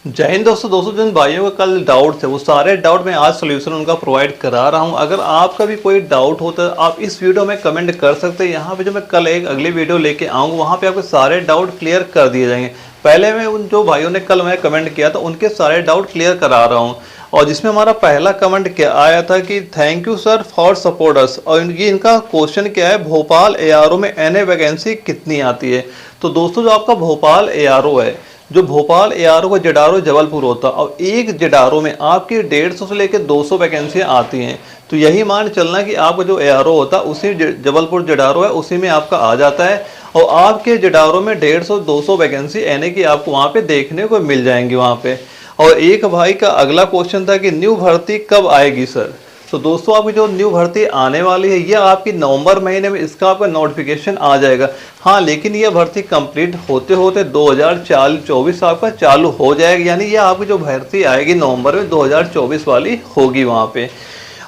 जय हिंद दोस्तों। जिन भाइयों का कल डाउट थे वो सारे डाउट मैं आज सोल्यूशन उनका प्रोवाइड करा रहा हूं। अगर आपका भी कोई डाउट होता है आप इस वीडियो में कमेंट कर सकते हैं। यहाँ पे जो मैं कल एक अगली वीडियो लेके आऊँगा वहाँ पे आपके सारे डाउट क्लियर कर दिए जाएंगे। पहले मैं उन जो भाइयों ने कल मैं कमेंट किया था उनके सारे डाउट क्लियर करा रहा हूँ। और जिसमें हमारा पहला कमेंट क्या आया था कि thank you sir for support us. और ये इनका क्वेश्चन क्या है, भोपाल एआरओ में एनए वैकेंसी कितनी आती है। तो दोस्तों जो आपका भोपाल एआरओ है, जो भोपाल एआरओ का जडारो जबलपुर होता है, और एक जडारो में आपकी 150 से लेकर 200 वैकेंसियां आती हैं। तो यही मान चलना कि आपका जो एआरओ होता है उसी जबलपुर जडारो है उसी में आपका आ जाता है। और आपके जडारो में 150-200 वैकेंसी एनए की आपको वहाँ पे देखने को मिल जाएंगी वहाँ पे। और एक भाई का अगला क्वेश्चन था कि न्यू भर्ती कब आएगी सर। तो दोस्तों आपकी जो न्यू भर्ती आने वाली है यह आपकी नवंबर महीने में इसका आपका नोटिफिकेशन आ जाएगा। हाँ, लेकिन यह भर्ती कंप्लीट होते होते 2024 आपका चालू हो जाएगी। यानी यह आपकी जो भर्ती आएगी नवंबर में 2024 वाली होगी वहाँ पे।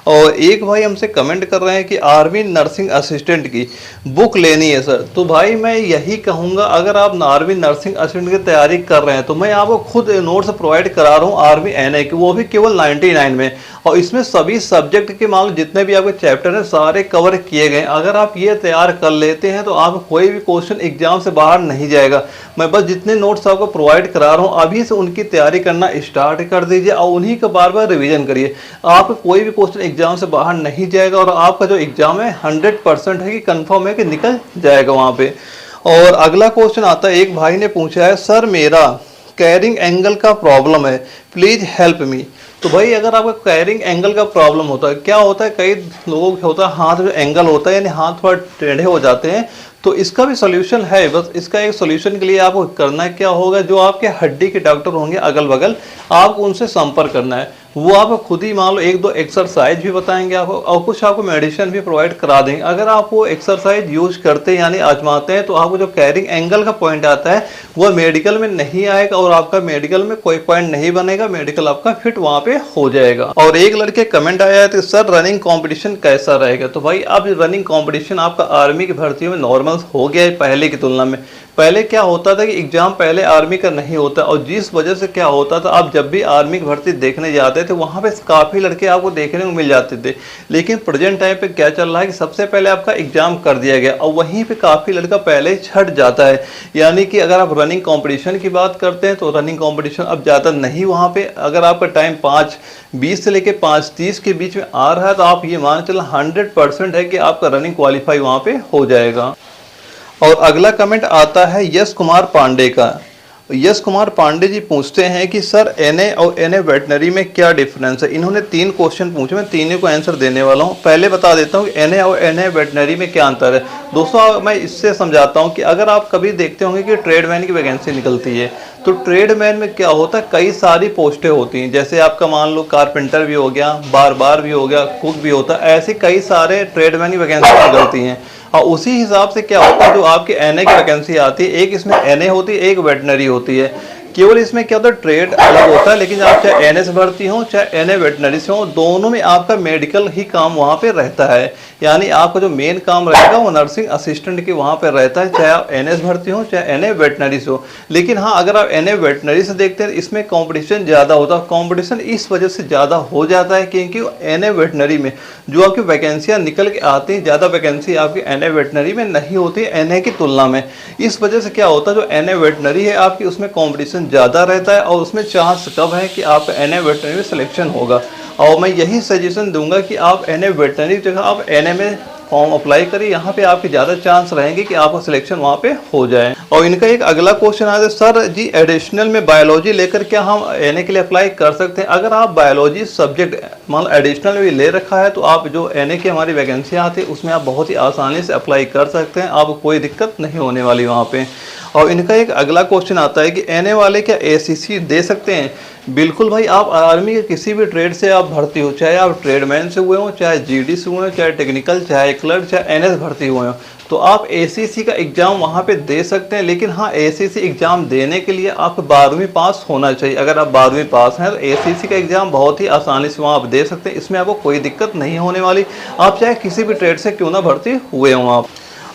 और एक भाई हमसे कमेंट कर रहे हैं कि आर्मी नर्सिंग असिस्टेंट की बुक लेनी है सर। तो भाई मैं यही कहूँगा, अगर आप आर्मी नर्सिंग असिस्टेंट की तैयारी कर रहे हैं तो मैं आपको खुद नोट्स प्रोवाइड करा रहा हूँ आर्मी एनए की, वो भी केवल 99 में। और इसमें सभी सब्जेक्ट के मान लो जितने भी आपके चैप्टर हैं सारे कवर किए गए। अगर आप ये तैयार कर लेते हैं तो आप कोई भी क्वेश्चन एग्जाम से बाहर नहीं जाएगा। मैं बस जितने नोट्स आपको प्रोवाइड करा रहा हूँ अभी से उनकी तैयारी करना स्टार्ट कर दीजिए और उन्हीं का बार बार रिविजन करिए। आप कोई भी क्वेश्चन एग्जाम से बाहर नहीं जाएगा और आपका जो एग्जाम है 100% है कि कंफर्म है कि निकल जाएगा वहाँ पे। और अगला क्वेश्चन आता है, एक भाई ने पूछा है सर मेरा कैरिंग एंगल का प्रॉब्लम है, प्लीज हेल्प मी। तो भाई अगर आपका कैरिंग एंगल का प्रॉब्लम होता है, क्या होता है कई लोगों को होता है हाथ जो एंगल होता है यानी हाथ थोड़ा टेढ़े हो जाते हैं, तो इसका भी सोल्यूशन है। बस इसका एक सोल्यूशन के लिए आपको करना है क्या होगा, जो आपके हड्डी के डॉक्टर होंगे अगल बगल आपको उनसे संपर्क करना है। वो आपको खुद ही मान लो 1-2 एक्सरसाइज भी बताएंगे आपको और कुछ आपको मेडिसिन भी प्रोवाइड करा देंगे। अगर आप वो एक्सरसाइज यूज करते हैं यानी आजमाते हैं तो आपको जो कैरिंग एंगल का पॉइंट आता है वो मेडिकल में नहीं आएगा और आपका मेडिकल में कोई पॉइंट नहीं बनेगा, मेडिकल आपका फिट वहाँ पे हो जाएगा। और एक लड़के कमेंट आया है तो सर रनिंग कॉम्पिटिशन कैसा रहेगा। तो भाई अब रनिंग कॉम्पिटिशन आपका आर्मी की भर्तियों में नॉर्मल हो गया है पहले की तुलना में। पहले क्या होता था कि एग्जाम पहले आर्मी का नहीं होता और जिस वजह से क्या होता था आप जब भी आर्मी की भर्ती देखने जाते थे वहाँ पे काफ़ी लड़के आपको देखने को मिल जाते थे। लेकिन प्रेजेंट टाइम पे क्या चल रहा है कि सबसे पहले आपका एग्जाम कर दिया गया और वहीं पे काफ़ी लड़का पहले छट जाता है। यानी कि अगर आप रनिंग कॉम्पिटिशन की बात करते हैं तो रनिंग कॉम्पिटिशन अब ज़्यादा नहीं वहाँ पे। अगर आपका टाइम 5:20 से लेकर 5:30 के बीच में आ रहा है तो आप ये मान चलो 100% है कि आपका रनिंग क्वालिफाई वहाँ पे हो जाएगा। और अगला कमेंट आता है यश कुमार पांडे का। यश कुमार पांडे जी पूछते हैं कि सर एनए और एनए वेटनरी में क्या डिफरेंस है। इन्होंने 3 क्वेश्चन पूछे, मैं तीनों को आंसर देने वाला हूं। पहले बता देता हूं कि एनए और एनए वेटनरी में क्या अंतर है। दोस्तों मैं इससे समझाता हूं कि अगर आप कभी देखते होंगे कि ट्रेडमैन की वैकेंसी निकलती है तो ट्रेडमैन में क्या होता है कई सारी पोस्टें होती हैं। जैसे आपका मान लो कारपेंटर भी हो गया, बार भी हो गया, कुक भी होता है, ऐसे कई सारे ट्रेडमैन की वैकेंसी निकलती हैं। और उसी हिसाब से क्या होता है जो आपकी एनए की वैकेंसी आती है, एक इसमें एनए होती है एक वेटनरी होती है। केवल इसमें क्या होता है ट्रेड अलग होता है, लेकिन आप चाहे एनए से भर्ती हो चाहे एनए वेटनरी से हो दोनों में आपका मेडिकल ही काम वहाँ पे रहता है। यानी आपका जो मेन काम रहेगा वो नर्सिंग असिस्टेंट के वहाँ पे रहता है, चाहे आप एनए से भर्ती हो चाहे एनए वेटनरी से हो। लेकिन हाँ अगर आप एनए वेटनरी से देखते हैं इसमें कॉम्पिटिशन ज़्यादा होता है। कॉम्पिटिशन इस वजह से ज़्यादा हो जाता है क्योंकि एनए वेटनरी में जो आपकी वैकेंसियाँ निकल के आती हैं ज़्यादा वैकेंसी आपकी एनए वेटनरी में नहीं होती है एनए की तुलना में। इस वजह से क्या होता है जो एनए वेटनरी है आपकी उसमें कॉम्पिटिशन ज़्यादा रहता है और उसमें चांस कब है कि आप एनए वेटनरी में सिलेक्शन होगा। और मैं यही सजेशन दूंगा कि आप एनए वेटनरी की जगह आप एनए में फॉर्म अप्लाई करिए, यहाँ पे आपके ज़्यादा चांस रहेंगे कि आपका सिलेक्शन वहाँ पे हो जाए। और इनका एक अगला क्वेश्चन आता है सर जी एडिशनल में बायोलॉजी लेकर क्या हम एनए के लिए अप्लाई कर सकते हैं। अगर आप बायोलॉजी सब्जेक्ट मान लो एडिशनल में भी ले रखा है तो आप जो एनए की हमारी वैकेंसियाँ आती है उसमें आप बहुत ही आसानी से अप्लाई कर सकते हैं, आपको कोई दिक्कत नहीं होने वाली वहाँ पे। और इनका एक अगला क्वेश्चन आता है कि एनए वाले क्या एसीसी दे सकते हैं। बिल्कुल भाई, आप आर्मी के किसी भी ट्रेड से आप भर्ती हो, चाहे आप ट्रेडमैन से हुए हो चाहे जीडी से हुए हो चाहे टेक्निकल चाहे क्लर्क चाहे एनएस भर्ती हुए हो, तो आप एसीसी का एग्जाम वहाँ पे दे सकते हैं। लेकिन हाँ एसीसी एग्जाम देने के लिए आपको 12वीं पास होना चाहिए। अगर आप 12वीं पास हैं तो एसीसी का एग्जाम बहुत ही आसानी से वहाँ आप दे सकते हैं, इसमें आपको कोई दिक्कत नहीं होने वाली, आप चाहे किसी भी ट्रेड से क्यों ना भर्ती हुए हों आप।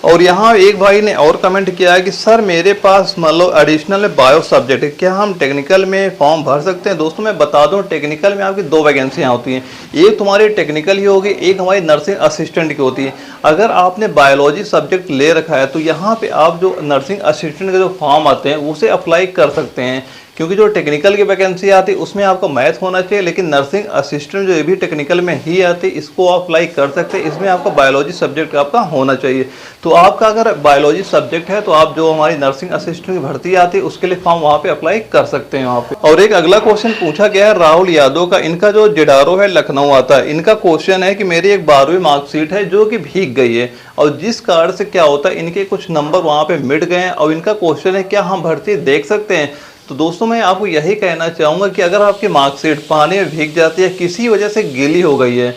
और यहाँ एक भाई ने और कमेंट किया है कि सर मेरे पास मान लो एडिशनल बायो सब्जेक्ट है, क्या हम टेक्निकल में फॉर्म भर सकते हैं? दोस्तों मैं बता दूं, टेक्निकल में आपकी 2 वैकेंसियाँ होती हैं, एक तुम्हारी टेक्निकल की होगी, एक हमारी नर्सिंग असिस्टेंट की होती है। अगर आपने बायोलॉजी सब्जेक्ट ले रखा है तो यहाँ पे आप जो नर्सिंग असिस्टेंट के जो फॉर्म आते हैं उसे अप्लाई कर सकते हैं, क्योंकि जो टेक्निकल की वैकेंसी आती है उसमें आपको मैथ होना चाहिए, लेकिन नर्सिंग असिस्टेंट जो ये भी टेक्निकल में ही आती है इसको आप अप्लाई कर सकते हैं, इसमें आपका बायोलॉजी सब्जेक्ट आपका होना चाहिए। तो आपका अगर बायोलॉजी सब्जेक्ट है तो आप जो हमारी नर्सिंग असिस्टेंट की भर्ती आती है उसके लिए फॉर्म वहाँ पे अप्लाई कर सकते हैं वहाँ पे। और एक अगला क्वेश्चन पूछा गया है राहुल यादव का, इनका जो जिडारो है लखनऊ आता है, इनका क्वेश्चन है कि मेरी एक 12वीं मार्कशीट है जो कि भीग गई है और जिस कारण से क्या होता है इनके कुछ नंबर वहाँ पे मिट गए हैं, और इनका क्वेश्चन है क्या हम भर्ती देख सकते हैं? तो दोस्तों मैं आपको यही कहना चाहूँगा कि अगर आपकी मार्कशीट पानी में भीग जाती है, किसी वजह से गीली हो गई है,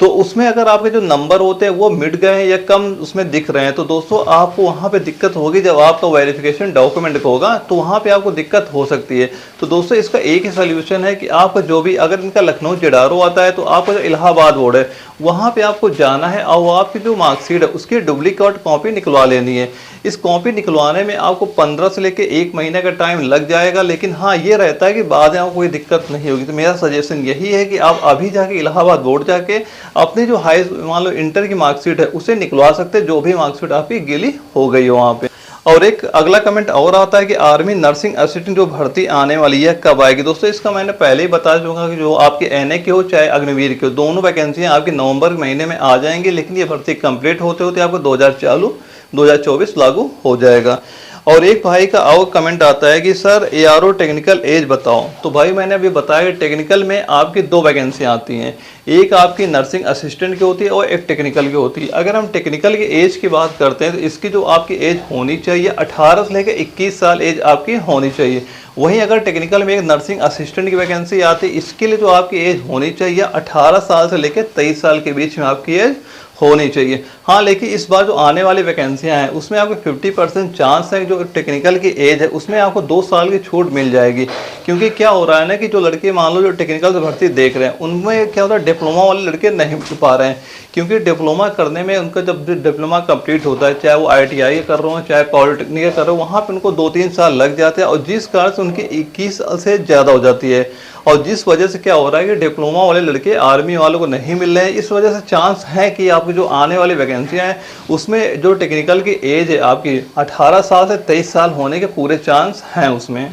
तो उसमें अगर आपके जो नंबर होते हैं वो मिट गए हैं या कम उसमें दिख रहे हैं, तो दोस्तों आपको वहाँ पे दिक्कत होगी। जब आपका वेरिफिकेशन डॉक्यूमेंट होगा तो वहाँ पे आपको दिक्कत हो सकती है। तो दोस्तों इसका एक ही सोल्यूशन है कि आपका जो भी, अगर इनका लखनऊ जिडारो आता है तो आपका जो इलाहाबाद बोर्ड है वहाँ पे आपको जाना है और आपकी जो मार्कशीट है उसकी डुप्लीकेट कॉपी निकलवा लेनी है। इस कॉपी निकलवाने में आपको 15 से लेकर 1 महीने का टाइम लग जाएगा, लेकिन हाँ ये रहता है कि बाद में आपको कोई दिक्कत नहीं होगी। तो मेरा सजेशन यही है कि आप अभी जाके इलाहाबाद बोर्ड जाके अपनी जो हाई मान लो इंटर की मार्कशीट है उसे निकलवा सकते हैं, जो भी मार्कशीट आपकी गीली हो गई हो वहाँ पे। और एक अगला कमेंट और आता है कि आर्मी नर्सिंग असिस्टेंट जो भर्ती आने वाली है कब आएगी? दोस्तों इसका मैंने पहले ही बता चुका कि जो आपके एनए के हो चाहे अग्निवीर के हो, दोनों वैकेंसियां आपकी नवंबर महीने में आ जाएंगी, लेकिन ये भर्ती कंप्लीट होते होते आपको 2024 लागू हो जाएगा। और एक भाई का और कमेंट आता है कि सर एआरओ टेक्निकल एज बताओ। तो भाई मैंने अभी बताया कि टेक्निकल में आपकी 2 वैकेंसियाँ आती हैं, एक आपकी नर्सिंग असिस्टेंट की होती है और एक टेक्निकल की होती है। अगर हम टेक्निकल की एज की बात करते हैं तो इसकी जो आपकी एज होनी चाहिए 18 से लेकर 21 साल एज आपकी होनी चाहिए। वहीं अगर टेक्निकल में एक नर्सिंग असिस्टेंट की वैकेंसी आती है, इसके लिए जो आपकी एज होनी चाहिए 18 साल से लेकर 23 साल के बीच में आपकी एज होनी चाहिए। हाँ लेकिन इस बार जो आने वाली वैकेंसियां हैं उसमें आपको 50% चांस है जो टेक्निकल की एज है उसमें आपको 2 साल की छूट मिल जाएगी। क्योंकि क्या हो रहा है ना कि जो लड़के मान लो जो टेक्निकल से भर्ती देख रहे हैं उनमें क्या होता है, डिप्लोमा वाले लड़के नहीं मिल पा रहे हैं, क्योंकि डिप्लोमा करने में उनका जब डिप्लोमा कंप्लीट होता है, चाहे वो ITI कर रहे हो चाहे पॉलिटेक्निक कर रहे हो, वहाँ पर उनको 2-3 साल लग जाते हैं और जिस कारण से उनकी 21 साल से ज़्यादा हो जाती है। और जिस वजह से क्या हो रहा है कि डिप्लोमा वाले लड़के आर्मी वालों को नहीं मिल रहे हैं, इस वजह से चांस है कि आपकी जो आने वाली वैकेंसियां हैं उसमें जो टेक्निकल की एज है आपकी 18 साल से 23 साल होने के पूरे चांस हैं उसमें।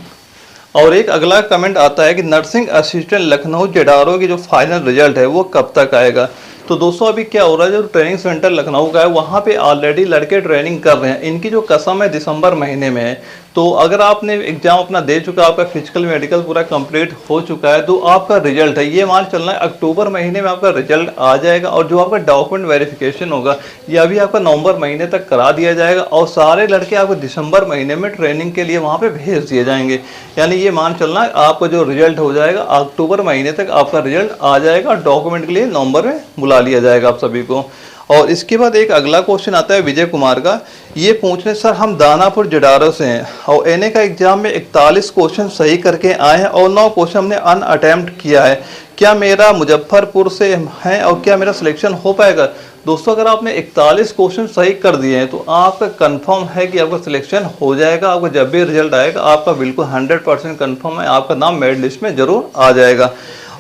और एक अगला कमेंट आता है कि नर्सिंग असिस्टेंट लखनऊ जिडारो की जो फाइनल रिजल्ट है वो कब तक आएगा? तो दोस्तों अभी क्या हो रहा है, जो ट्रेनिंग सेंटर लखनऊ का है वहाँ पे ऑलरेडी लड़के ट्रेनिंग कर रहे हैं। इनकी जो कसम है दिसंबर महीने में है, तो अगर आपने एग्जाम अपना दे चुका, आपका फिजिकल मेडिकल पूरा कंप्लीट हो चुका है, तो आपका रिजल्ट है ये मान चलना है अक्टूबर महीने में आपका रिजल्ट आ जाएगा। और जो आपका डॉक्यूमेंट वेरिफिकेशन होगा ये अभी आपका नवंबर महीने तक करा दिया जाएगा और सारे लड़के आपको दिसंबर महीने में ट्रेनिंग के लिए वहाँ पे भेज दिए जाएंगे। यानी ये मान चलना है आपका जो रिजल्ट हो जाएगा अक्टूबर महीने तक आपका रिजल्ट आ जाएगा और डॉक्यूमेंट के लिए नवंबर में बुला लिया जाएगा आप सभी को। और इसके बाद एक अगला क्वेश्चन आता है विजय कुमार का, ये पूछ रहे सर हम दानापुर जिडारो से हैं और एनए का एग्जाम में 41 क्वेश्चन सही करके आए हैं और 9 क्वेश्चन हमने अनअटेम्प्ट किया है, क्या मेरा मुजफ्फरपुर से है और क्या मेरा सिलेक्शन हो पाएगा? दोस्तों अगर आपने 41 क्वेश्चन सही कर दिए हैं तो आपका कंफर्म है कि आपका सिलेक्शन हो जाएगा। आपको जब भी रिजल्ट आएगा आपका बिल्कुल 100% कंफर्म है, आपका नाम मेरिट लिस्ट में जरूर आ जाएगा।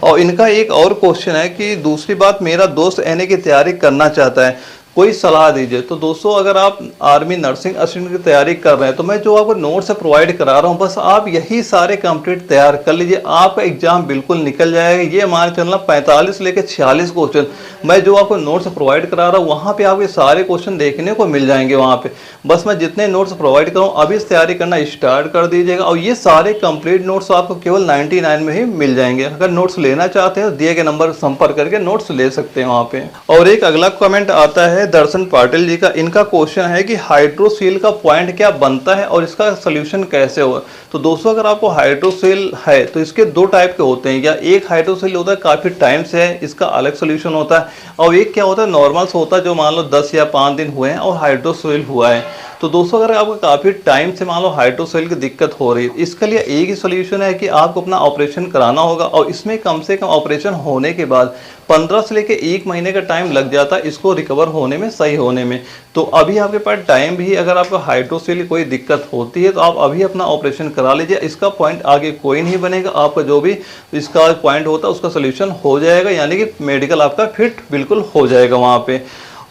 और इनका एक और क्वेश्चन है कि दूसरी बात, मेरा दोस्त एनए की तैयारी करना चाहता है, कोई सलाह दीजिए। तो दोस्तों अगर आप आर्मी नर्सिंग असिस्टेंट की तैयारी कर रहे हैं तो मैं जो आपको नोट्स प्रोवाइड करा रहा हूं बस आप यही सारे कंप्लीट तैयार कर लीजिए, आपका एग्जाम बिल्कुल निकल जाएगा। ये मान चलना 45 लेके 46 क्वेश्चन मैं जो आपको नोट्स प्रोवाइड करा रहा हूँ वहाँ पे आपके सारे क्वेश्चन देखने को मिल जाएंगे वहाँ पे। बस मैं जितने नोट्स प्रोवाइड करूँ अभी से तैयारी करना स्टार्ट कर दीजिएगा और ये सारे कंप्लीट नोट्स आपको केवल 99 में ही मिल जाएंगे। अगर नोट्स लेना चाहते हैं तो दिए गए नंबर संपर्क करके नोट्स ले सकते हैं वहाँ पे। और एक अगला कमेंट आता है दर्शन पाटिल जी का, इनका क्वेश्चन है कि हाइड्रोसील का पॉइंट क्या बनता है और इसका सोल्यूशन कैसे होगा? तो दोस्तों अगर आपको हाइड्रोसील है तो इसके 2 टाइप के होते हैं, या एक हाइड्रोसील होता है काफ़ी टाइम से है इसका अलग सोल्यूशन होता है, और एक क्या होता है नॉर्मल से होता है जो मान लो 10 या 5 दिन हुए हैं और हाइड्रोसील हुआ है। तो दोस्तों अगर आपको काफ़ी टाइम से मान लो हाइड्रोसेल की दिक्कत हो रही है, इसके लिए एक ही सोल्यूशन है कि आपको अपना ऑपरेशन कराना होगा। और इसमें कम से कम ऑपरेशन होने के बाद 15 से लेकर 1 महीने का टाइम लग जाता है इसको रिकवर होने में, सही होने में। तो अभी आपके पास टाइम भी, अगर आपको हाइड्रोसेल की कोई दिक्कत होती है तो आप अभी अपना ऑपरेशन करा लीजिए। इसका पॉइंट आगे कोई नहीं बनेगा, आपका जो भी इसका पॉइंट होता है उसका सोल्यूशन हो जाएगा, यानी कि मेडिकल आपका फिट बिल्कुल हो जाएगा वहाँ पे।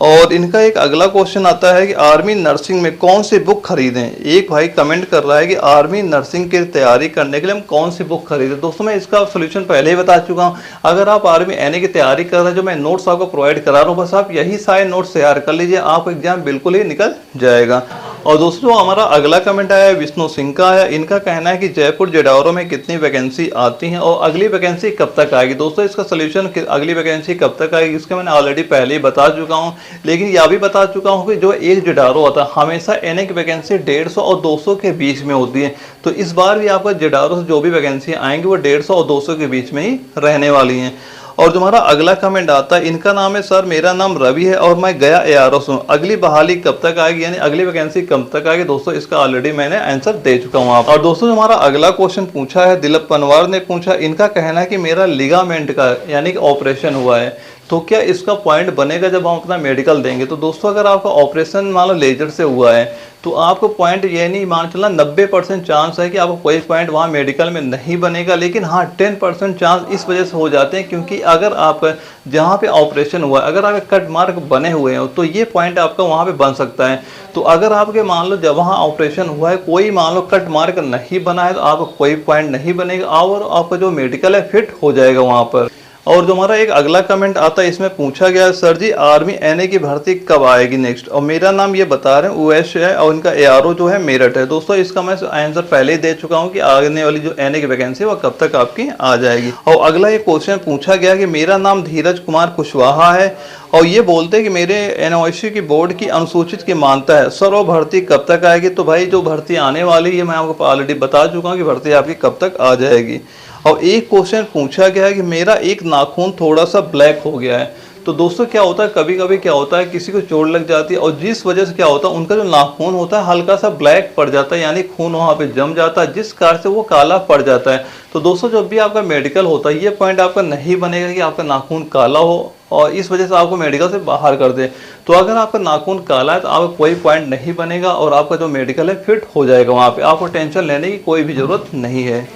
और इनका एक अगला क्वेश्चन आता है कि आर्मी नर्सिंग में कौन सी बुक खरीदें। एक भाई कमेंट कर रहा है कि आर्मी नर्सिंग की तैयारी करने के लिए हम कौन सी बुक खरीदें। दोस्तों मैं इसका सोल्यूशन पहले ही बता चुका हूं। अगर आप आर्मी एनए की तैयारी कर रहे हैं, जो मैं नोट्स आपको प्रोवाइड करा रहा हूँ, बस आप यही सारे नोट्स तैयार कर लीजिए, आपका एग्जाम बिल्कुल ही निकल जाएगा। और दोस्तों हमारा अगला कमेंट आया है विष्णु सिंह का है। इनका कहना है कि जयपुर जेडावरों में कितनी वैकेंसी आती हैं और अगली वैकेंसी कब तक आएगी। दोस्तों इसका सोल्यूशन अगली वैकेंसी कब तक आएगी इसका मैंने ऑलरेडी पहले ही बता चुका हूं, लेकिन यह भी बता चुका हूं कि जो एक जेडारो होता है हमेशा एनए की वैकेंसी 150 और 200 के बीच में होती है। तो इस बार भी आपका जेडारो से जो भी वैकेंसी आएंगी वो 150 और 200 के बीच में ही रहने वाली हैं। और तुम्हारा अगला कमेंट आता है, इनका नाम है सर मेरा नाम रवि है और मैं गया एआरओ हूँ, अगली बहाली कब तक आएगी, यानी अगली वैकेंसी कब तक आएगी। दोस्तों इसका ऑलरेडी मैंने आंसर दे चुका हूँ आप। और दोस्तों हमारा अगला क्वेश्चन पूछा है दिलीप पनवार ने पूछा। इनका कहना है कि मेरा लिगामेंट का यानी कि ऑपरेशन हुआ है, तो क्या इसका पॉइंट बनेगा जब हम अपना मेडिकल देंगे। तो दोस्तों अगर आपका ऑपरेशन मान लो लेजर से हुआ है तो आपको पॉइंट ये नहीं मान चलना 90% चांस है कि आपको कोई पॉइंट वहाँ मेडिकल में नहीं बनेगा, लेकिन हाँ 10% चांस इस वजह से हो जाते हैं क्योंकि अगर आप जहाँ पे ऑपरेशन हुआ है अगर आपके कट मार्क बने हुए हैं तो ये पॉइंट आपका वहाँ पे बन सकता है। तो अगर आपके मान लो जब वहाँ ऑपरेशन हुआ है कोई मान लो कट मार्क नहीं बना है तो आपको कोई पॉइंट नहीं बनेगा और आपका जो मेडिकल है फिट हो जाएगा वहाँ पर। और जो हमारा एक अगला कमेंट आता है इसमें पूछा गया सर जी आर्मी एनए की भर्ती कब आएगी नेक्स्ट। और मेरा नाम ये बता रहे हैं उवैश है और इनका एआरओ जो है मेरठ है। दोस्तों इसका मैं आंसर पहले ही दे चुका हूँ कि आने वाली जो एनए की वैकेंसी वो कब तक आपकी आ जाएगी। और अगला ये क्वेश्चन पूछा गया कि मेरा नाम धीरज कुमार कुशवाहा है और ये बोलते हैं कि मेरे एनओसी की बोर्ड की अनुसूचित की मानता है, सर वो भर्ती कब तक आएगी। तो भाई जो भर्ती आने वाली है मैं आपको ऑलरेडी बता चुका हूँ कि भर्ती आपकी कब तक आ जाएगी। और एक क्वेश्चन पूछा गया है कि मेरा एक नाखून थोड़ा सा ब्लैक हो गया है। तो दोस्तों क्या होता है कभी कभी क्या होता है किसी को चोट लग जाती है और जिस वजह से क्या होता है उनका जो नाखून होता है हल्का सा ब्लैक पड़ जाता है, यानी खून वहाँ पे जम जाता है जिस कारण से वो काला पड़ जाता है। तो दोस्तों जब भी आपका मेडिकल होता है ये पॉइंट आपका नहीं बनेगा कि आपका नाखून काला हो और इस वजह से आपको मेडिकल से बाहर कर दे। तो अगर आपका नाखून काला है तो आपका कोई पॉइंट नहीं बनेगा और आपका जो मेडिकल है फिट हो जाएगा वहाँ पे, आपको टेंशन लेने की कोई भी जरूरत नहीं है।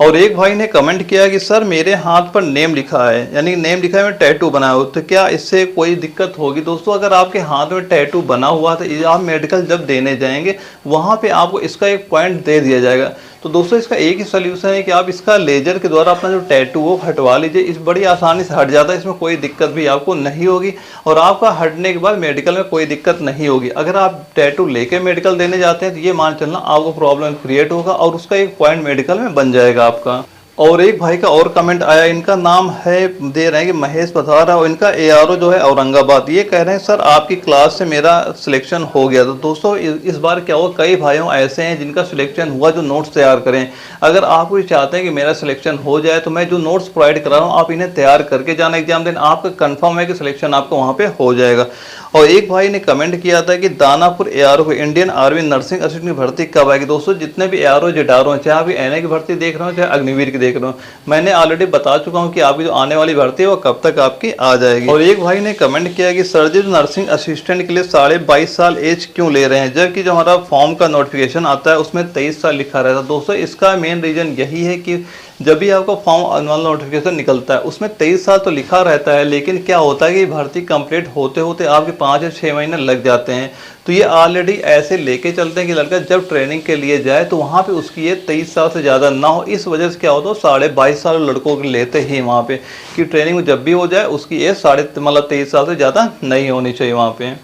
और एक भाई ने कमेंट किया कि सर मेरे हाथ पर नेम लिखा है, यानी नेम लिखा है मैं टैटू बनाया हो, तो क्या इससे कोई दिक्कत होगी। दोस्तों अगर आपके हाथ में टैटू बना हुआ तो आप मेडिकल जब देने जाएंगे वहाँ पे आपको इसका एक पॉइंट दे दिया जाएगा। तो दोस्तों इसका एक ही सोल्यूशन है कि आप इसका लेजर के द्वारा अपना जो टैटू वो हटवा लीजिए, इस बड़ी आसानी से हट जाता है, इसमें कोई दिक्कत भी आपको नहीं होगी और आपका हटने के बाद मेडिकल में कोई दिक्कत नहीं होगी। अगर आप टैटू लेके मेडिकल देने जाते हैं तो ये मान चलना आपको प्रॉब्लम क्रिएट होगा और उसका एक पॉइंट मेडिकल में बन जाएगा आपका। और एक भाई का और कमेंट आया, इनका नाम है दे रहे हैं कि महेश पथारा और इनका एआरओ जो है औरंगाबाद। ये कह रहे हैं सर आपकी क्लास से मेरा सिलेक्शन हो गया। तो दोस्तों इस बार क्या हुआ कई भाइयों ऐसे हैं जिनका सिलेक्शन हुआ जो नोट्स तैयार करें। अगर आप भी चाहते हैं कि मेरा सिलेक्शन हो जाए तो मैं जो नोट्स प्रोवाइड करा रहा हूँ आप इन्हें तैयार करके जाना एग्जाम दिन, आपका कन्फर्म है कि सिलेक्शन आपको वहाँ पे हो जाएगा। और एक भाई ने कमेंट किया था कि दानापुर एआरओ को इंडियन आर्मी नर्सिंग असिस्टेंट की भर्ती कब आएगी। दोस्तों जितने भी एआरओ जेडारो हैं, चाहे आप एनए की भर्ती देख रहे हो चाहे अग्निवीर की देख रहे हो, मैंने ऑलरेडी बता चुका हूं कि आपकी जो आने वाली भर्ती है वो कब तक आपकी आ जाएगी। और एक भाई ने कमेंट किया कि सर जी नर्सिंग असिस्टेंट के लिए 22.5 साल एज क्यों ले रहे हैं, जबकि जो हमारा फॉर्म का नोटिफिकेशन आता है उसमें 23 साल लिखा रहता है। दोस्तों इसका मेन रीजन यही है कि जब भी आपका फॉर्म नोटिफिकेशन निकलता है उसमें 23 साल तो लिखा रहता है, लेकिन क्या होता है कि भर्ती कंप्लीट होते होते आपके 5 या 6 महीने लग जाते हैं। तो ये ऑलरेडी ऐसे लेके चलते हैं कि लड़का जब ट्रेनिंग के लिए जाए तो वहाँ पे उसकी ये 23 साल से ज़्यादा ना हो। इस वजह से क्या होता है 22.5 साल लड़कों के लेते ही वहाँ पे कि ट्रेनिंग में जब भी हो जाए उसकी एज 23 साल से ज़्यादा नहीं होनी चाहिए वहाँ पे।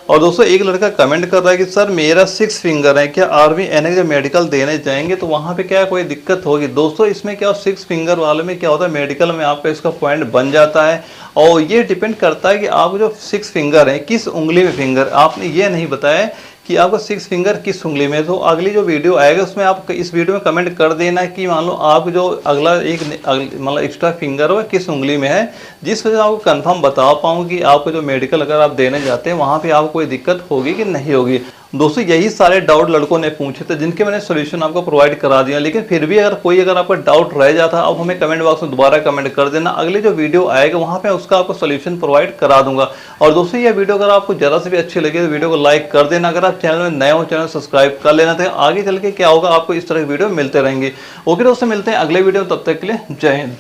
और दोस्तों एक लड़का कमेंट कर रहा है कि सर मेरा 6 फिंगर है, क्या आर्मी एनए जब मेडिकल देने जाएंगे तो वहाँ पे क्या कोई दिक्कत होगी। दोस्तों इसमें क्या 6 फिंगर वाले में क्या होता है मेडिकल में आपका इसका पॉइंट बन जाता है और ये डिपेंड करता है कि आप जो 6 फिंगर है किस उंगली में फिंगर, आपने ये नहीं बताया कि आपका 6 फिंगर किस उंगली में। तो अगली जो वीडियो आएगा उसमें आप इस वीडियो में कमेंट कर देना कि मान लो आप जो अगला एक एक्स्ट्रा फिंगर हो किस उंगली में है, जिस वजह से आपको कंफर्म बता पाऊँ कि आपको जो मेडिकल अगर आप देने जाते हैं वहाँ पे आपको कोई दिक्कत होगी कि नहीं होगी। दोस्तों यही सारे डाउट लड़कों ने पूछे थे जिनके मैंने सोल्यूशन आपको प्रोवाइड करा दिया, लेकिन फिर भी अगर आपका डाउट रह जाता आप हमें कमेंट बॉक्स में दोबारा कमेंट कर देना। अगले जो वीडियो आएगा वहां पे उसका आपको सोल्यूशन प्रोवाइड करा दूंगा। और दोस्तों ये वीडियो अगर आपको जरा से भी अच्छी लगे तो वीडियो को लाइक कर देना। अगर आप चैनल में नए हो चैनल सब्सक्राइब कर लेना था, आगे चल के क्या होगा आपको इस तरह की वीडियो मिलते रहेंगे। ओके दोस्तों, मिलते हैं अगले वीडियो, तब तक के लिए जय हिंद।